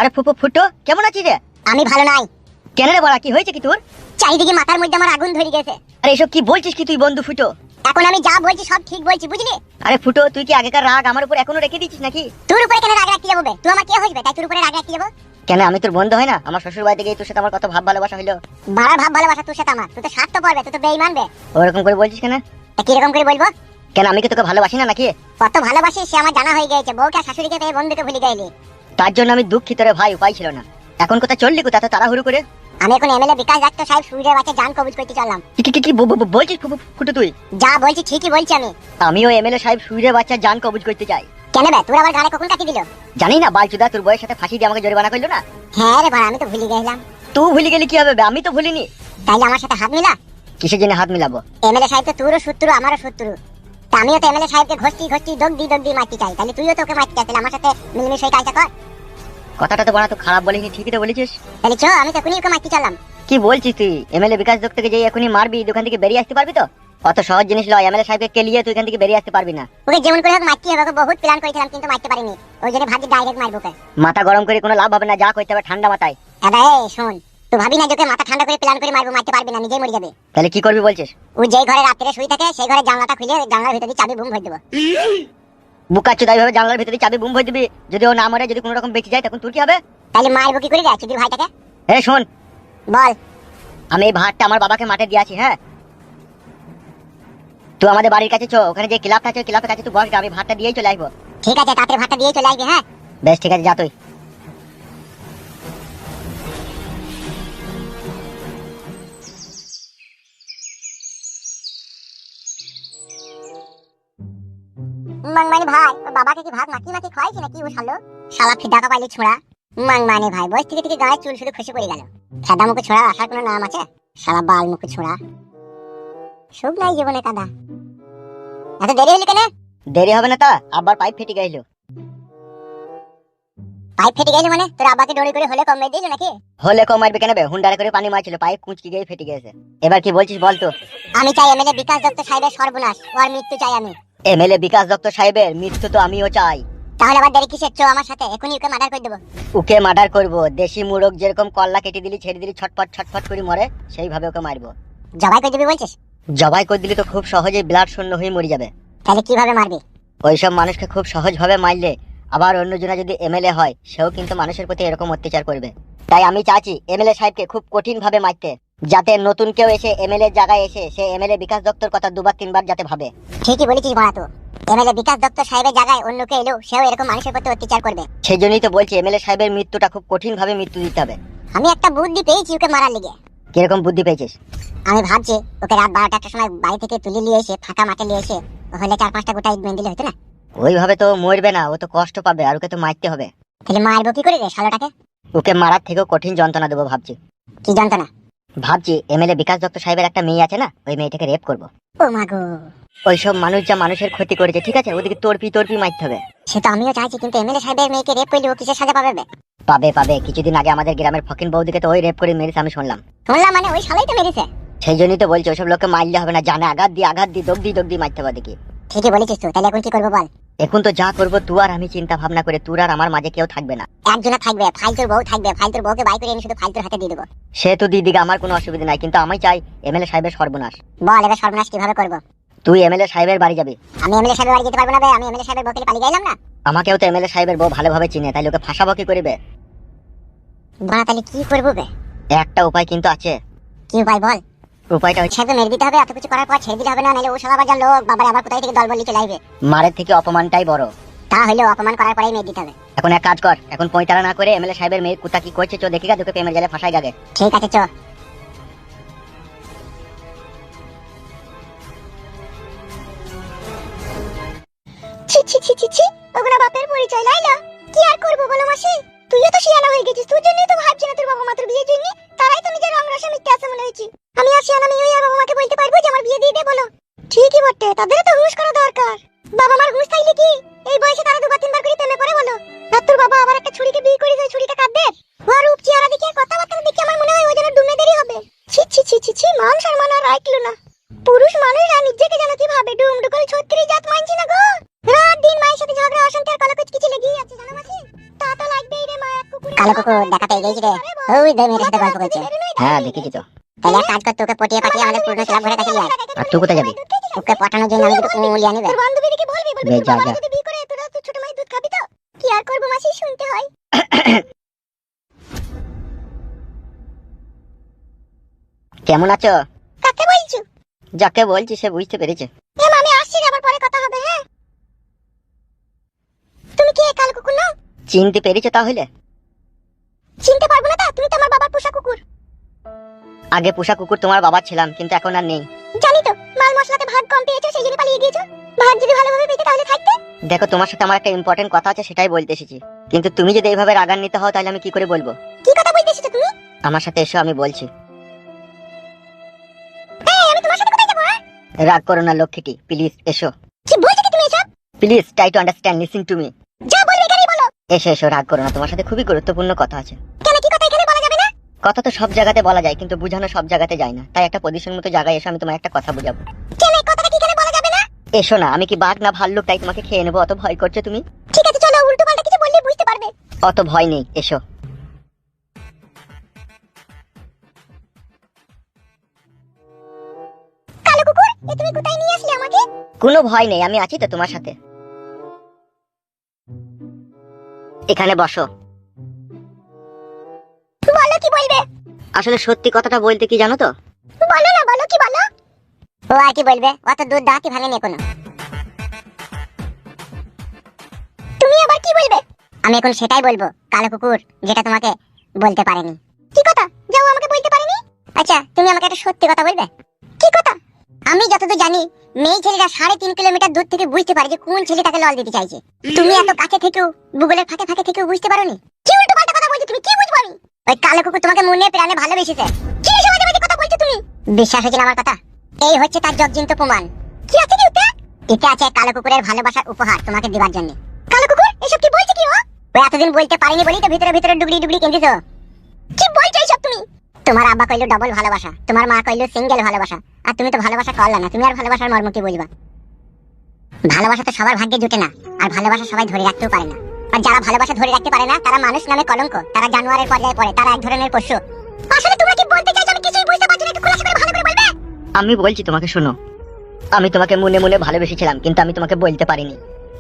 আরে ফুপু ফুটো কেমন আছিস রে? আমি ভালো নাই। কেন রে বড়া, কি হয়েছে কি তোর? চারিদিকে মাথার মধ্যে আমার আগুন ধরে গেছে। আরে এসব কি বলছিস কি তুই বন্ধু ফুটো? এখন আমি যা বলছি সব ঠিক বলছি, বুঝলি? আরে ফুটো, তুই কি আগেকার রাগ আমার উপর এখনো রেখে দিচ্ছিস নাকি? তোর উপরে কেন রাগ রাখতে যাবো বে? তুই আমার কে হইবে তাই তোর উপরে রাগ রাখতে যাবো? কেন, আমি তোর বন্ধু হয় না? আমার শ্বশুর বাড়িতে গিয়ে তোর সাথে আমার কত ভাব ভালোবাসা হইলো। বাড়া ভাব ভালোবাসা তোর সাথে আমার? তুই তো স্বার্থ পড়বে, তুই তো বেঈমান বে। ওরকম করে বলছিস কেন? তা কিরকম করে বলবো? কেন, আমি কি তোকে ভালোবাসি না নাকি? কত ভালোবাসিস সে আমার জানা হয়ে গেছে। বউকে আর শাশুড়িকে পেয়ে বন্ধুকে ভুলে গেলি। তার জন্য আমি দুঃখিত রে ভাই, উপায় ছিল না। এখন কোথায় চললি, কোথা তো তাড়াহুড়ো করে? আমি এখন এমএলএ বিকাশ দত্ত সাহেব সূর্যের বাচ্চা জান কবুজ করতে চললাম। কি কি কি বলছিস ফুটো তুই? যা বলছি ঠিকই বলছি আমি। আমিও এমএলএ সাহেব সূর্যের বাচ্চা জান কবুজ করতে চাই। কেন বে, তোর আবার গাড়ি কখন কাটি দিল? জানি না, বালচুদা তোর বউয়ের সাথে ফাঁসি দিয়ে আমাকে জরিমানা করলো না। হ্যাঁ রে ভাই, আমি তো ভুলে গেলাম। তুই ভুলে গেলি কি হবে বে? আমি তো ভুলিনি। তাইলে আমার সাথে হাত মিলা। কিসের জন্য হাত মিলাবো? এমএলএ সাহেব তো তোরও শত্রু আমারও শত্রু। তা আমিও তো এমএলএ সাহেবকে ঘষটি দগদি মারতে চাই। তাহলে তুইও তো ওকে মারতে চাই, তাহলে আমার সাথে মিলেমিশে কাজটা কর। কথাটা তো বড়া তুই খারাপ বলিনি, ঠিকই তো বলেছিস। তাহলে চো, আমি তো এখনই ওকে মারতে চললাম। কি বলছিস তুই? এমএলএ বিকাশ দত্তকে যে এখনই মারবি, দোকান থেকে বেরিয়ে আসতে পারবি তো? অত সহজ জিনিস লয়, এমএলএ সাহেবকে কেলিয়ে তুই এখান থেকে বেরিয়ে আসতে পারবি না। ওকে যেমন করে হোক মারতে হবে, ওকে বহুত প্ল্যান করেছিলাম কিন্তু মারতে পারিনি। ওই জন্য ভাবছি ডাইরেক্ট মারবো ওকে। মাথা গরম করে কোনো লাভ হবে না, যা করতে হবে ঠান্ডা মাথায়। দাদা এই শোন, তুই ভাবি না যে ওকে মাথা ঠান্ডা করে প্ল্যান করে মারবো, মারতে পারবি না, নিজেই মরে যাবে। তাহলে কি করবি বলছিস? ও যেই ঘরে রাত্রে শুয়ে থাকে সেই ঘরে জানলাটা খুলে জানলার ভিতরে দিয়ে চাবি বুম ভরে দেবো। বুকাচ্ছু দাই ভাবে জানলার ভিতরে চাবি বুম ভরে দিবি। যদি ও না মরে, যদি কোনো রকম বেঁচে যায়, তখন তোর কি হবে? তাহলে মারবো কি করে রে চুদির ভাইটাকে? এই শোন, বল। আমি এই ভাতটা আমার বাবাকে মাঠে দিয়েছি, হ্যাঁ? তুই আমাদের বাড়ির কাছে চো, ওখানে যে ক্লাবটা আছে ক্লাবের কাছে তুই বস, আমি ভাতটা দিয়েই চলে আসবো। ঠিক আছে, তাড়াতাড়ি ভাতটা দিয়ে চলে আসবি। হ্যাঁ বেশ ঠিক আছে, যা তুই। মাংমানি ভাই, ওর বাবাকে কি ভাত মাখি খাওয়াইছি নাকি? ও শালা ফিদাকা পাইলি ছোড়া। মাংমানি ভাই, বয়স থেকে থেকে গায়ে চুল শুধু খসে পড়ে গেল। ফেদা মুখে ছোড়া আসার কোনো নাম আছে? শালা বাল মুখে ছোড়া, সুখ নাই জীবনে কাদা। এত দেরি হলি কেন? দেরি হবে না তা, আবার পাইপ ফেটে গেল। পাইপ ফেটে গেল মানে? তোর আব্বাকে ডরি করে হলে কম মেরে দিল নাকি? হলে কম মারবে কেন বে? হুন্ডারে করে পানি মারছিল, পাইপ কুঁচকি গিয়ে ফেটে গেছে। এবার কি বলছিস বল তো? আমি চাই এমএলএ বিকাশ দত্ত সাহেবের সর্বনাশ, ওর মৃত্যু চাই আমি। এমএলএ বিকাশ দত্ত সাহেবের মৃত্যু তো আমিও চাই। তাহলে আবার দেরি কিসের? চো আমার সাথে, এখনই ওকে মার্ডার করে দেবো। ওকে মার্ডার করবো। দেশি মুরগ যেরকম কল্লা কেটে দিলি ছেড়ে দিলি ছটফট ছটফট করে মরে, সেইভাবে ওকে মারবো। জবাই করে দিবি বলছিস? জবাই করে দিলি তো খুব সহজেই ব্লাড শূন্য হয়ে মরে যাবে। তাহলে কিভাবে মারবি? ওইসব মানুষকে খুব সহজভাবে মারলে আবার অন্যজনা যদি এমএলএ হয়, সেও কিন্তু মানুষের প্রতি এরকম অত্যাচার করবে। তাই আমি চাচ্ছি এমএলএ সাহেবকে খুব কঠিন ভাবে মারতে, যাতে নতুন কেউ এসে এমএলএ জায়গায় এসে সে এমএলএ বিকাশ দত্তর কথা দুবার তিনবার যাতে ভাবে। ঠিকই বলেছিস বড়া তো। এমএলএ বিকাশ দত্ত সাহেবের জায়গায় অন্য কেউ এলেও সেও এরকম মানুষের প্রতি অত্যাচার করবে। সেই জন্যই তো বলছি এমএলএ সাহেবের মৃত্যুটা খুব কঠিন ভাবে মৃত্যু দিতে হবে। আমি একটা বুদ্ধি পেয়েছি ওকে মারার লিগে। কিরকম বুদ্ধি পেয়েছিস? আমি ভাবছি ওকে রাত 12টার সময় বাড়ি থেকে তুলে নিয়ে এসে ফাঁকা মাঠে নিয়ে এসে হলে 4-5টা গোটা ইট মেরে দিলে হতো না? ওইভাবে তো মরবে না, ও তো কষ্ট পাবে, আর ওকে তো মারতে হবে। তাহলে মারবো কি করে রে শালাটাকে? ওকে মারার থেকেও কঠিন যন্ত্রণা দেবো ভাবছি। কি যন্ত্রণা? ভাবছি এমএলএ বিকাশ দত্ত সাহেবের একটা মেয়ে আছে না, ওই মেয়েটাকে রেপ করবো। ও মাগো, ওইসব মানুষ যা মানুষের ক্ষতি করেছে, ঠিক আছে, ওদিকে তর্পি মারতে হবে। সে তো আমিও চাইছি, কিন্তু এমএলএ সাহেবের মেয়েকে রেপ করলে ও কিসের সাজা পাবে বে? পাবে। কিছুদিন আগে আমাদের গ্রামের ফকিন বৌদিকে তো ওই রেপ করে মেরেছে, আমি শুনলাম। মানে ওই শালাই তো মেরেছে? সেই জন্যই তো বলছি ওইসব লোককে মারলে হবে না, জানে আঘাত দি দগদি মারতে হবে দেখি। ঠিকই বলেছিস তো। তাহলে এখন কি করবো বল? এখন তো যা করবো তুই আর আমি চিন্তা ভাবনা করে, তোর আর আমার মাঝে কেউ থাকবে না। একজনা থাকবে, ফাইলতুর বউ থাকবে। ফাইলতুর বউকে বাই করে এনে শুধু ফাইলতুর হাতে দিয়ে দেবো। সে তো দিদিকে, আমার কোনো অসুবিধা নাই, কিন্তু আমি চাই এমএলএ সাহেবের সর্বনাশ। বল এবার সর্বনাশ কিভাবে করবো? তুই এমএলএ সাহেবের বাড়ি যাবি। আমি এমএলএ সাহেবের বাড়ি যেতে পারবো না বে, আমি এমএলএ সাহেবের বউকে পালিয়ে গেলাম না। আমাকেও তো এমএলএ সাহেবের বউ ভালোভাবে চিনে, তাই ওকে ফাঁসাবো কি করবে? বড়া তাহলে কি করবো বে? একটা উপায় কিন্তু আছে। কি উপায় বল? উপায়টা হচ্ছে সাহেবকে মেরে দিতে হবে, এত কিছু করার পর ছেড়ে দিতে হবে না, নাহলে ও শালা বাজার লোক বাবার আবার কোথায় থেকে দল বলি চলে আসবে। মারের থেকে অপমানটাই বড়। তা হইলেও অপমান করার পরেই মেরে দিতে হবে। এখন এক কাজ কর, এখন পঁয়তারা না করে এমএলএ সাহেবের মেয়ে কুত্তা কি করছে চো দেখি গা, তোকে প্রেমের জালে ফাঁসাই গাগে। ঠিক আছে চো। ছি ছি ছি ছি ছি, ওগুলা বাপের পরিচয় লাইলা। কি আর করবো বলো মাসি? তুইও তো শিয়ানা হয়ে গেছিস, তোর জন্যই তো ভাবছি না তোর বাবা মা তোর বিয়ের জন্য। তারাই তো নিজের রং রসা মিথ্যে আছে মনে হয়েছে। আমি আর শিয়ানা মেয়ে আর বাবা মাকে বলতে পারবো যে আমার বিয়ে দিয়ে দে বলো? ঠিকই বটে, তাদেরও তো হুঁশ করা দরকার। বাবা মার হুঁশ থাকলে কি এই বয়সে তারা দুবার তিনবার করে প্রেমে পড়ে বলো? আর তোর বাবা আবার একটা ছুরিকে বিয়ে করে যায়, ছুরিটা কাঁদবে। ওর রূপ চেহারা দেখে কথাবার্তা দেখে আমার মনে হয় ও যেন ডুমে দেরি হবে। ছি ছি ছি ছি ছি, মান সম্মান আর রাখলো না। পুরুষ মানুষরা নিজেকে যেন কি ভাবে, ডুমডুকল 36 জাত মানছি না গো। রাত দিন মায়ের সাথে ঝগড়া অশান্তি আর কলকচ কিছু লেগেই আছে জানো মাসি। তা তো লাগবেই রে, মা এক কুকুরে কালো কুকুর দেখা পেয়ে গেছি রে। ওই দে মেয়েটার সাথে গল্প করছে। হ্যাঁ দেখেছি তো। তাহলে এক কাজ কর, তোকে পটিয়ে পাঠিয়ে আমাদের পুরনো ক্লাব ঘরে কাছে নিয়ে আয়। আর তুই কোথায় যাবি? ওকে পাঠানোর জন্য আমি দুটো কুমুলিয়া নিবে। তোর বান্ধবীকে বলবি বে, যা, বাবা যা। যদি বিয়ে করে তোরা তো ছোট মায়ের দুধ খাবি তো। কি আর করব মাসি, শুনতে হয়। কেমন আছো? কাকে বলছো? যাকে বলছি সে বুঝতে পেরেছে। আমি আসছি রে, আবার পরে কথা হবে। হ্যাঁ, তুমি কে? কালো কুকুর না? চিনতে পেরেছো তাহলে? চিনতে পারবো না তা? তুমি তো আমার বাবার পোষা কুকুর। আগে পোষা কুকুর তোমার বাবা ছিলাম, কিন্তু এখন আর নেই। জানি তো, মাল মশলাতে ভাগ কম পেয়েছো সেই জন্য পালিয়ে গিয়েছো। ভাগ যদি ভালোভাবে পেতে তাহলে থাকতে। দেখো, তোমার সাথে আমার একটা ইম্পর্টেন্ট কথা আছে, সেটাই বলতে এসেছি। কিন্তু তুমি যদি এইভাবে রাগান্বিত হও তাহলে আমি কি করে বলবো? কি কথা বলতে এসেছো তুমি? আমার সাথে এসো, আমি বলছি। এই, আমি তোমার সাথে কোথায় যাবো? রাগ করো না লক্ষ্মীটি, প্লিজ এসো। কি বলছো কি তুমি এসব? Please try to understand, listen to me. যা বলবে এখানেই বলো। এসো এসো, রাগ করো না, তোমার সাথে খুবই গুরুত্বপূর্ণ কথা আছে। কেন, কি কথা এখানে বলা যাবে না? কথা তো সব জায়গাতে বলা যায়, কিন্তু বোঝানো সব জায়গাতে যায় না। তাই একটা পজিশন মতো জায়গায় এসো, আমি তোমার একটা কথা বুঝাবো। কেন এই কথাটা কি এখানে বলা যাবে না? এসো না, আমি কি বাঘ না ভাল্লুক তাই তোমাকে খেয়ে নেবো? অত ভয় করছো তুমি? ঠিক আছে চলো, উল্টো পাল্টা কিছু বললে বুঝতে পারবে। অত ভয় নেই, এসো। কালো কুকুর, এ তুমি কোথায় নিয়ে আসলে আমাকে? কোনো ভয় নেই, আমি আছি তো তোমার সাথে। এখানে বসো। বলো কি বলবে? আসলে সত্যি কথাটা বলতে কি জানো তো? বলো না, বলো কি বলো। ও আর কি বলবে? অত দুধ দাঁতই ভাঙেনি এখনো। তুমি আবার কি বলবে? আমি এখন সেটাই বলবো কালো কুকুর, যেটা তোমাকে বলতে পারেনি। কি কথা? যাও, আমাকে বলতে পারেনি। আচ্ছা, তুমি আমাকে একটা সত্যি কথা বলবে। কি কথা? আমি যতদূর জানি, মেয়ে ছেলেরা 3.5 কিলোমিটার দূর থেকে বুঝতে পারে যে কোন ছেলে তাকে লল দিতে চাইছে। তুমি এত কাছে থেকেও, গুগলের ফাঁকে ফাঁকে থেকেও বুঝতে পারোনি? কি উল্টো পাল্টা কথা বলছো তুমি? কি বুঝবো আমি? ওই কালো কুকুর তোমাকে মনে প্রাণে ভালোবেসেছে। কি এসব বাজে বাজে কথা বলছো তুমি? বিশ্বাস হচ্ছে না আমার কথা? এই হচ্ছে তার জগজিন্ত প্রমাণ। কি আছে কি ওতে? এতে আছে কালো কুকুরের ভালোবাসার উপহার তোমাকে দেওয়ার জন্য। কালো কুকুর এসব কি বলছে? কি ও এতদিন বলতে পারিনি বলেই তো ভিতরে ভিতরে ডুবলি ডুবলি কেঁদেছো। কি বলছো এইসব তুমি? তোমার আব্বা কইলো ডবল ভালোবাসা, তোমার মা কইলো সিঙ্গেল ভালোবাসা, আর তুমি তো ভালোবাসা করলা না। তুমি আর ভালোবাসার মর্ম কি বুঝবা? ভালোবাসা তো সবার ভাগ্যে জুটে না, আর ভালোবাসা সবাই ধরে রাখতেও পারে না। আর যারা ভালোবাসা ধরে রাখতে পারে না তারা মানুষ নামে কলঙ্ক, তারা জানোয়ারের পর্যায়ে পড়ে, তারা এক ধরনের পশু। আসলে তোমরা কি বলতে চাইছো আমি কিছুই বুঝতে পারছি না, একটু খোলাসা করে ভালো করে বলবে। আমি বলছি তোমাকে, শোনো। আমি তোমাকে মনে মনে ভালোবেসেছিলাম, কিন্তু আমি তোমাকে বলতে পারিনি।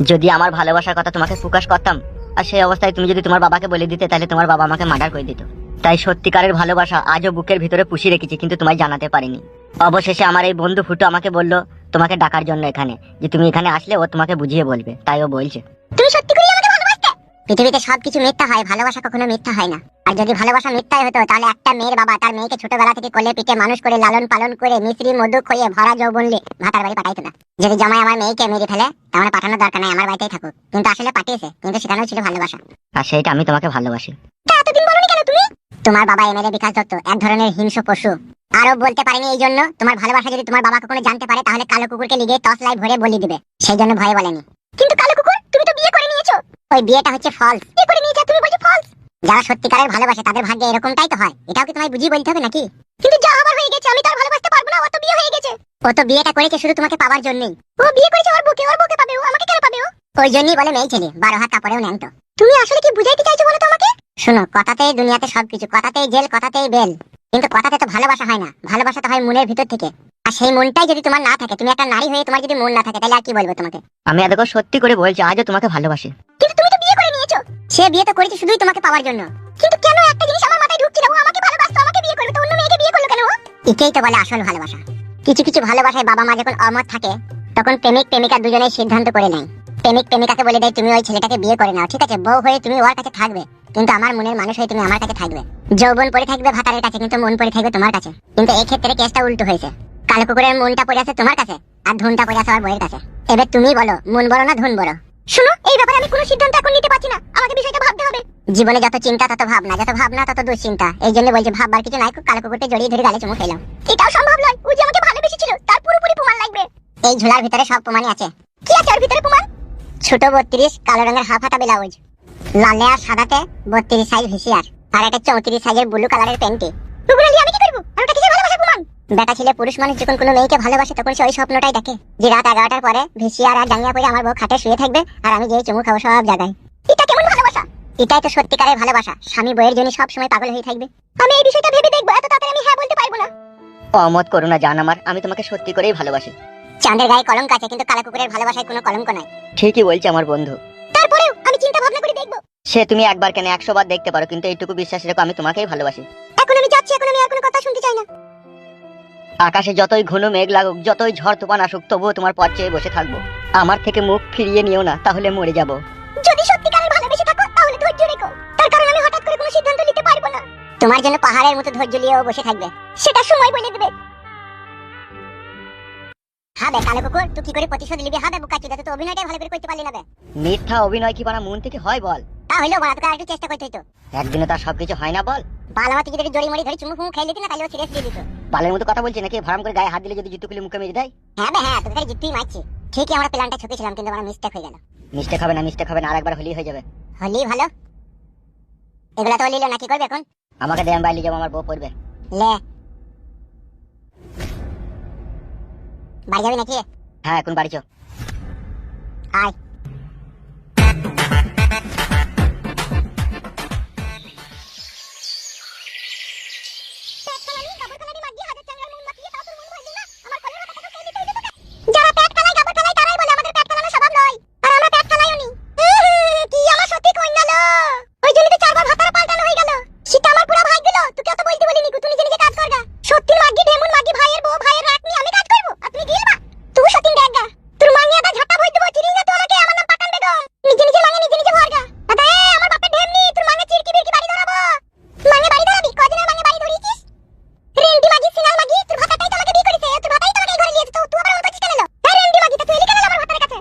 যদি আমার ভালোবাসার কথা তোমাকে প্রকাশ করতাম, আর সেই অবস্থায় তুমি যদি তোমার বাবাকে বলে দিতে, তাহলে তোমার বাবা আমাকে মার্ডার করে দিত। তাই সত্যিকারের ভালোবাসা আজও বুকের ভিতরে পুষিয়ে রেখেছি, কিন্তু তোমায় জানাতে পারিনি। অবশেষে আমার এই বন্ধু ফুটু আমাকে বললো তোমাকে ডাকার জন্য এখানে, যে তুমি এখানে আসলে ও তোমাকে বুঝিয়ে বলবে, তাই ও বলছে। তুমি সত্যি করে আমাকে ভালোবাসতে? পৃথিবীতে সবকিছু মিথ্যা হয়, ভালোবাসা কখনো মিথ্যা হয় না। আর যদি ভালোবাসা মিথ্যাই হতো, তাহলে একটা মেয়ের বাবা তার মেয়েকে ছোটবেলা থেকে কোলে পিঠে মানুষ করে লালন পালন করে মিশ্রি মধু খইয়ে ভরা যৌবনলে ভাতার বাড়ি পাঠাইতো না। যদি জামাই আমার মেয়েকে মেরে ফেলে, তাহলে পাঠানোর দরকার নাই, আমার বাড়িতেই থাকুক। কিন্তু আসলে পাঠিয়েছে, কিন্তু সেখানেও ছিল ভালোবাসা। আর সেইটা আমি তোমাকে ভালোবাসি। তা এতদিন বলনি কেন তুমি? তোমার বাবা এমএলএ বিকাশ দত্ত এক ধরনের হিংস্র পশু। আরো বলতে পারেনি এই জন্য, তোমার ভালোবাসা যদি তোমার বাবা কখনো জানতে পারে, তাহলে কালো কুকুরকে লিগে টস লাই ভরে বলি দিবে, সেই জন্য ভয়ে বলেনি। কিন্তু কালো কুকুর, তুমি তো বিয়ে করে নিয়েছো। ওই বিয়েটা হচ্ছে ফলস। বিয়ে করে নিয়েছো তুমি বলছো ফলস? যারা সত্যিকারের ভালোবাসে তাদের ভাগ্যে এরকমটাই তো হয়, এটাও কি তোমায় বুঝিয়ে বলতে হবে নাকি? কিন্তু যা আবার হয়ে গেছে, আমি তো আর ভালোবাসতে পারবো না, ও তো বিয়ে হয়ে গেছে। ও তো বিয়েটা করেছে শুধু তোমাকে পাওয়ার জন্যই। ও বিয়ে করেছে ওর বউকে পাবে, ও আমাকে কেন পাবে? ও ওই জন্যই বলে মেয়ে ছেলে 12 হাত কাপড়েও ন্যাংটো। তুমি আসলে কি বুঝাইতে চাইছো বলো তো আমাকে? শোনো, কথাতেই দুনিয়াতে সবকিছু, কথাতেই জেল, কথাতেই বেল। কিন্তু কথাতে তো ভালোবাসা হয় না, ভালোবাসা তো হয় মনের ভিতর থেকে। আর সেই মনটাই যদি তোমার না থাকে, তুমি একটা নারী হয়ে তোমার যদি মন না থাকে, তাহলে আর কি বলবো তোমাকে? আমি এতক্ষণ সত্যি করে বলছি, আজও তোমাকে ভালোবাসি। কিন্তু তুমি তো বিয়ে করে নিয়েছো। সে বিয়ে তো করেছে শুধুই তোমাকে পাওয়ার জন্য। কিন্তু কেন একটা জিনিস আমার মাথায় ঢুকছে না, ও আমাকে ভালোবাসতো, আমাকে বিয়ে করবে, তো অন্য মেয়েকে বিয়ে করলো কেন ও? এটাই তো বলে আসল ভালোবাসা। কিছু কিছু ভালোবাসায় বাবা মা যখন অমত থাকে, তখন প্রেমিক প্রেমিকা দুজনেই সিদ্ধান্ত করে নেয়। প্রেমিক প্রেমিকাকে বলে দেয় তুমি ওই ছেলেটাকে বিয়ে করে নাও, ঠিক আছে? বউ হয়ে তুমি ওর কাছে থাকবে, কিন্তু আমার মনের মানুষ হয়ে তুমি আমার কাছে থাকবে। যৌবন পড়ে থাকবে ভাতারের কাছে, কিন্তু মন পড়ে থাকবে তোমার কাছে। কিন্তু এই ক্ষেত্রে কেসটা উল্টো হয়েছে, কালো কুকুরের মনটা পড়ে আছে তোমার কাছে, আর ধনটা পড়ে আছে আমার বউয়ের কাছে। এবার তুমি বলো, মন বড় না ধন বড়? শোনো, এই ব্যাপারে আমি কোনো সিদ্ধান্ত এখন নিতে পারছি না, আমাকে বিষয়টা ভাবতে হবে। জীবনে যত চিন্তা তত ভাবনা, যত ভাবনা তত দুশ্চিন্তা। এই জন্য বলছি ভাববার কিছু নাই, কালো কুকুরকে জড়িয়ে ধরে গালে চুমু খেলাম। এটাও সম্ভব নয়, ও যে আমাকে ভালোবেসেছিল তার পুরোপুরি প্রমাণ লাগবে। এই ঝোলার ভিতরে সব প্রমাণই আছে। কি আছে ওর ভিতরে প্রমাণ? ছোট 32 কালো রঙের হাফ হাতা ব্লাউজ, লালে আর সাদাতে 32 সাইজ ভিসিআর, আর একটা 34 সাইজের ব্লু কালারের প্যান্টি। ওগুলো নিয়ে আমি কি করব? আর ওটা কিসের ভালোবাসার প্রমাণ? বেটা ছেলে পুরুষ মানুষ যখন কোনো মেয়েকে ভালোবাসে, তখন সে ওই স্বপ্নটাই দেখে যে রাত 11টার পরে ভিসিআর আর জাঙ্গিয়া পরে আমার বউ খাটে শুয়ে থাকবে, আর আমি যেই চুমু খাবো সব জায়গায়। এটা কেমন ভালোবাসা? এটাই তো সত্যিকারের ভালোবাসা, স্বামী বইয়ের জন্য সব সময় পাগল হয়ে থাকবে। আমি এই বিষয়টা ভেবে দেখবো, এত তাড়াতাড়ি আমি হ্যাঁ বলতে পারবো না। অমত করো না জান আমার, আমি তোমাকে সত্যি করেই ভালোবাসি। চাঁদের গায়ে কলঙ্ক আছে, কিন্তু কালা কুকুরের ভালোবাসায় কোনো কলঙ্ক নাই। ঠিকই বলছে আমার বন্ধু। তারপরেও আমি চিন্তা ভাবনা করে দেখবো। সে তুমি একবার কেন 100 বার দেখতে পারো, কিন্তু এইটুকু বিশ্বাস রেখো আমি তোমাকেই ভালোবাসি। এখন আমি যাচ্ছি, এখন আমি আর কোনো কথা শুনতে চাই না। আকাশে যতই ঘন মেঘ লাগুক, যতই ঝড় তুফান আসুক, তবুও তোমার পথ চেয়ে বসে থাকবো। আমার থেকে মুখ ফিরিয়ে নিও না, তাহলে মরে যাব। যদি সত্যিকারের ভালোবেসে থাকো তাহলে ধৈর্য রেখো, তার কারণ আমি হঠাৎ করে কোনো সিদ্ধান্ত নিতে পারবো না। তোমার জন্য পাহাড়ের মতো ধৈর্য নিয়েও বসে থাকবে, সেটা সময় বলে দেবে। হবে কালো কুকুর, তুই কি করে প্রতিশোধ নিবি? হবে বোকাচোদা, তুই তো অভিনয়টাই ভালো করে করতে পারলি না বে। মিথ্যা অভিনয় কি বানা মন থেকে হয় বল? তা হইলো বাড়া, তোকে আরেকটু চেষ্টা করতে হইতো। একদিনে তার সবকিছু হয় না বল। বাল আমার থেকে যদি জড়ি মড়ি ধরে চুমু ফুমু খেয়ে নিতি না, তাহলে ও সিরিয়াস দিয়ে দিত। বালের মতো কথা বলছি নাকি? ভাড়াম করে গায়ে হাত দিলে যদি জুতো খুলে মুখে মেরে দেয়? হ্যাঁ বে হ্যাঁ, তোকে খালি জিততেই মারছি। ঠিকই আমরা প্ল্যানটা ছকেছিলাম, কিন্তু আমার মিস্টেক হয়ে গেল। মিস্টেক হবে না, মিস্টেক হবে না, আরেকবার হলেই হয়ে যাবে। হলি ভালো, এগুলা তো লিলে না, কি করবে এখন? আমাকে দেন বাইরে যাবো, আমার বউ পড়বে। লে বাড়ি যাবি নাকি? হ্যাঁ এখন বাড়ি চো। আয়। যারা পেট কালায় গাবর কালায় তারাই বলে আমাদের পেট কালানো স্বভাব নয়, আর আমরা পেট কালাইও নি। কি আমার সত্যি কই গেল, ওই জন্য তো 4 বার ভাতার পাল্টানো হয়ে গেল। সেটা আমার পুরো ভাই গেল, তোকে তো বলতে বলিনি, তুই নিজে নিজে কাজ করগা। সত্যি মাগি ঢেমুন মাগি ভাইয়ের বউ ভাইয়ের রাত নিয়ে আমি কাজ করব, আর তুমি গিলবা। তুই সত্যি দেখগা, তোর মাগি আদা ঝাটা বইতে বলছিস না তো আমাকে, আমার নাম পাকান বেগম। নিজে নিজে মাগি নিজে নিজে ভরগা। আদা আমার বাপের ঢেমনি, তোর মাগি চিরকি বিরকি বাড়ি ধরাবো। মাগি বাড়ি ধরাবি, কদিনের মাগি বাড়ি ধরিছিস? রেন্ডি মাগি সিনাল মাগি, তোর ভাতাটাই তো আমাকে বিয়ে করেছে, তোর ভাতাই তো আমাকে এই ঘরে নিয়ে যেত, তুই আবার অন্ত চিস কেন এলো? এই রেন্ডি মাগি, তা তুই এলি কেন আমার ভাতার কাছে?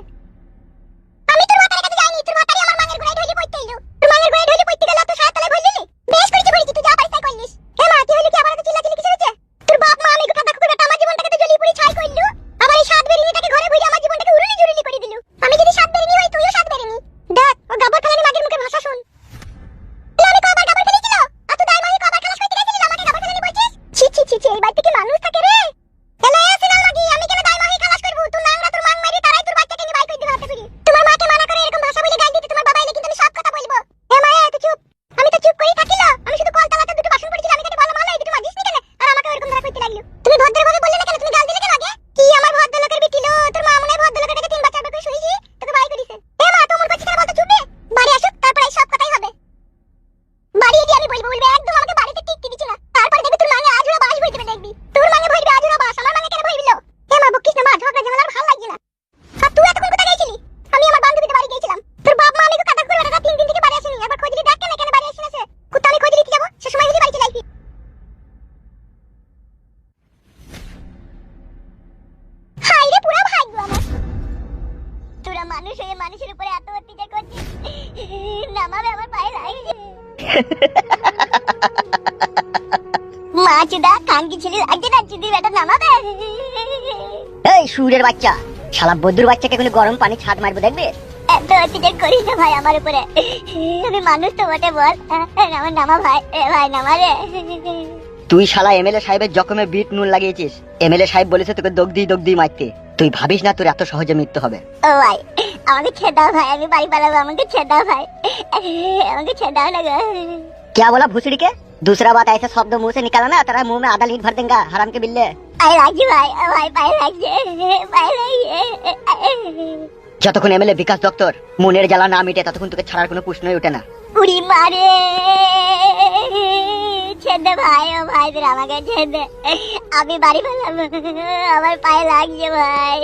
আমি তোর ভাতার কাছে যাইনি, তোর ভাতারই আমার মাগের গোড়ায় ঢইলি পড়তে এলো। তোর মাগের গোড়ায় ঢইলি পড়তে গেল, তুই সারা তলায় ভরলিলি। বেশ করেছি ভরেছি, তুই যা পারিস তাই করলিস। হে মা, কি হইলো কি? আবার এত চিল্লাচিল্লি কিসের হচ্ছে? তোর বাপ মা আমি কথা কুকুর বেটা আমার জীবনটাকে তো জ্বলিয়ে পুড়ে ছাই করলু, আবার এই সাত বেরিনিটাকে ঘরে ভরে আমার জীবনটাকে উরুলি জুরুলি করে দিলু। আমি যদি সাত বেরিনি হই, তুইও সাত বেরিনি। দেখ ও গাবর খালানি মাগের মুখে ভাষা শুন। তুই আমি কবার গাবর ফেলেছিল, আর তুই দাইমাই কবার খালাস করতে গেছিলি, আমাকে গাবর খালানি বলছিস? ছি ছি ছি ছি, এই বাড়িতে কি মানুষ থাকে রে? এলে সিনাল মাগি, আমি কেন দাইমাই খালাস করব? তুই নাংরা তোর মাং মারি তারাই তোর বাচ্চাকে নিয়ে বাই করে দিতে ভাবতে করি। তোমার মাকে মানা করে এরকম ভাষা বলে গাল দিতে তোমার বাবা এলে কিন্তু আমি সব কথা বলবো। এ মা তুই চুপ। আমি তো চুপ করেই থাকিল, আমি শুধু কলতলাতে দুটো বাসন পড়েছিল, আমি কেন বলা মালা এই দুটো মাজিস নি কেন, আর আমাকে এরকম ধরা করতে লাগলো। তুমি ভদ্রভাবে বললে না কেন, তুমি গাল দিলে কেন আগে? কি আমার ভদ্রলোকের বিটিলো, তোর মা মনে হয় ভদ্রলোকেরটাকে 3 বার 4 বার করে শুইছি, তোকে বাই করিছে। এ মা তো মন করছিস কেন বলতো? চুপ রে, বাড়ি আসুক তারপর এই সব কথাই হবে। বাড়ি দিয়ে আমি বলবো একদম আমাকে বাড়িতে টিকতে দিছ না, তারপরে দেখবি তোর মাঙে আজুরা বাস ভরে দেবে, দেখবি তোর মাঙে ভরবে আজুরা বাস, আমার মাঙে কেন ভরবিল? এ মা বকিস না মা, ঝগড়া ঝামেলা ভালো লাগছে না। আর তুই এতক্ষণ কোথায় গেছিলি? আমি আমার বান্ধবীদের বাড়ি গিয়েছিলাম, তোর বাপ মা আমাকে কাটা করে বেটা 3 দিন থেকে বাড়ি আসেনি, একবার খোঁজ দিলি দেখ কেন বাড়ি আসেনি সে? কুত্তা আমি খোঁজ দিতে যাব, সে সময় যদি বাড়ি চলে আসবি। হাই রে পুরা ভাগ্য আমার, তোরা মানুষ হয়ে মানুষের উপরে এত অত্যাচার করছিস, নামাবে আমার পায়ে লাগছে। মা চুদা কানকি ছেলে লাগছে না, চুদি বেটা নামাবে। এই সুরের বাচ্চা, শালা বদ্দুর বাচ্চাকে কোনো গরম পানি ছাদ মারবো দেখবে? এত অত্যাচার করিস না ভাই আমার উপরে, আমি মানুষ তো বটে বল, আমার নামা ভাই, এ ভাই নামা রে। তুই শালা এমএলএ সাহেবের জখমে বিট নুন লাগিয়েছিস। এমএলএ সাহেব বলেছে তোকে দগদি মারতে। তুই ভাবিস না তোর এত সহজে মৃত্যু হবে। ও ভাই আমাকে ছেড়ে দাও ভাই, আমি বাড়ি পালাবো, আমাকে ছেড়ে দাও ভাই, আমাকে ছেড়ে দাও না গো। क्या बोला भूसड़ी के? दूसरा बात ऐसे शब्द मुंह से निकाला ना, तेरा मुंह में आधा लीट भर देंगे हराम के बिल्ले। পায়ে লাগছে ভাই, ভাই পায়ে লাগছে, পায়ে লাগছে। যতক্ষণ এমএলএ বিকাশ দত্তর মনের জ্বালা না মিটে ততক্ষণ তোকে ছাড়ার কোনো প্রশ্নই ওঠে না। উড়ি মারে, ছেড়ে দে ভাই, ও ভাই তোর আমাকে ছেড়ে দে, আমি বাড়ি পালাবো, আমার পায়ে লাগছে ভাই।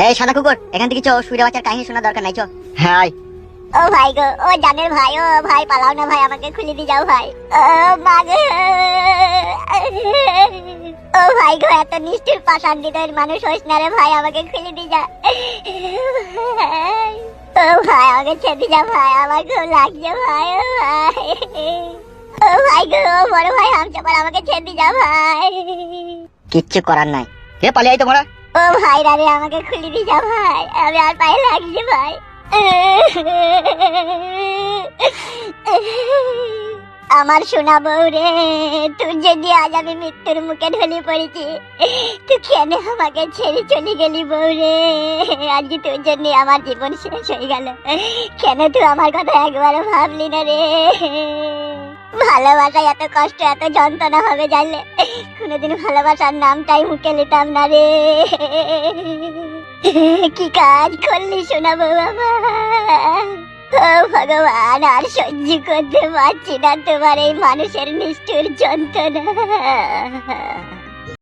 এই সাদা কুকুর, এখান থেকে চো, সুরে বাচ্চার কাহিনী শোনা দরকার নাই, চো। হ্যাঁ আয়। ও ভাই গো, ও জানের ভাই, ও ভাই পালাও না ভাই, আমাকে খুলে দিয়ে যাও ভাই। ও মা গো, ও ভাই গো, এত নিষ্ঠুর পাষাণ হৃদয়ের মানুষ হোস না রে ভাই, আমাকে খুলে দিয়ে যা। ও ভাই আমাকে ছেড়ে দিয়ে যা ভাই, আমার খুব লাগছে ভাই। ও ভাই, ও ভাই গো, ও বড় ভাই হামচাপার, আমাকে ছেড়ে দিয়ে যা ভাই। কিচ্ছু করার নাই, এ পালিয়ে আই তোমরা। ও ভাই রে, আমাকে খুলে দিয়ে যা ভাই, আমি আর পায়ে লাগছে ভাই। আমার সোনা বউ রে, তুই যদি আজ আমি মৃত্যুর মুখে ঢলে পড়েছি, তুই কেন আমাকে ছেড়ে চলে গেলি বউ রে? আজকে তোর জন্য আমার জীবন শেষ হয়ে গেল, কেন তুই আমার কথা একবারও ভাবলি না রে? ভালোবাসা এত কষ্ট এত যন্ত্রণা হবে জানলে কোনোদিন ভালোবাসার নামটাই মুখে নিতাম না রে। কি কাজ করলি সোনা বউ আমার? ও ভগবান, আর সহ্য করতে পারছি না তোমার এই মানুষের নিষ্ঠুর যন্ত্রণা।